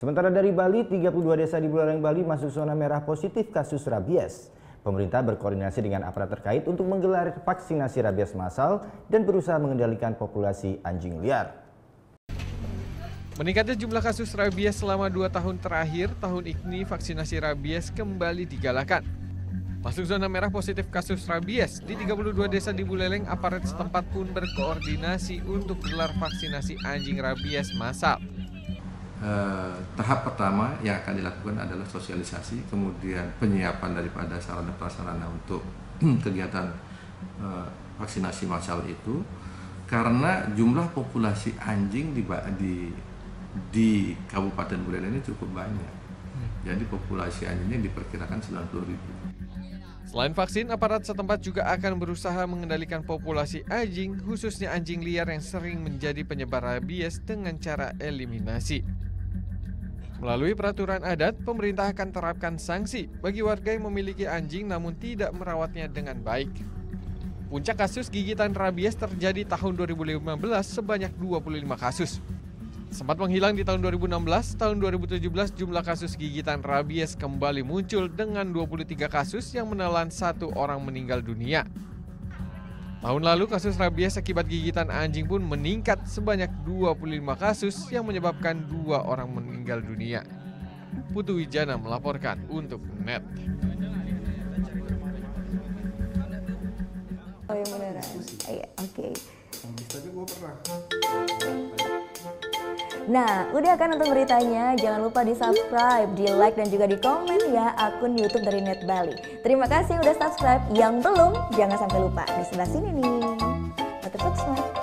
Sementara dari Bali, 32 desa di Buleleng, Bali masuk zona merah positif kasus rabies. Pemerintah berkoordinasi dengan aparat terkait untuk menggelar vaksinasi rabies massal dan berusaha mengendalikan populasi anjing liar. Meningkatnya jumlah kasus rabies selama 2 tahun terakhir, tahun ini vaksinasi rabies kembali digalakan. Masuk zona merah positif kasus rabies, di 32 desa di Buleleng, aparat setempat pun berkoordinasi untuk gelar vaksinasi anjing rabies massal. Tahap pertama yang akan dilakukan adalah sosialisasi, kemudian penyiapan daripada sarana prasarana untuk kegiatan vaksinasi massal itu, karena jumlah populasi anjing di Kabupaten Buleleng ini cukup banyak. Jadi populasi anjingnya diperkirakan 90.000. Selain vaksin, aparat setempat juga akan berusaha mengendalikan populasi anjing, khususnya anjing liar yang sering menjadi penyebar rabies dengan cara eliminasi. Melalui peraturan adat, pemerintah akan terapkan sanksi bagi warga yang memiliki anjing namun tidak merawatnya dengan baik. Puncak kasus gigitan rabies terjadi tahun 2015 sebanyak 25 kasus. Sempat menghilang di tahun 2016, tahun 2017 jumlah kasus gigitan rabies kembali muncul dengan 23 kasus yang menelan 1 orang meninggal dunia. Tahun lalu kasus rabies akibat gigitan anjing pun meningkat sebanyak 25 kasus yang menyebabkan 2 orang meninggal dunia. Putu Wijana melaporkan untuk NET. Oh yang beneran? Iya, oke. Tapi gue pernah. Nah, udah kan nonton beritanya? Jangan lupa di subscribe, di like, dan juga di komen ya akun YouTube dari Net Bali. Terima kasih udah subscribe. Yang belum, jangan sampai lupa. Di sebelah sini nih. Notif subscribe.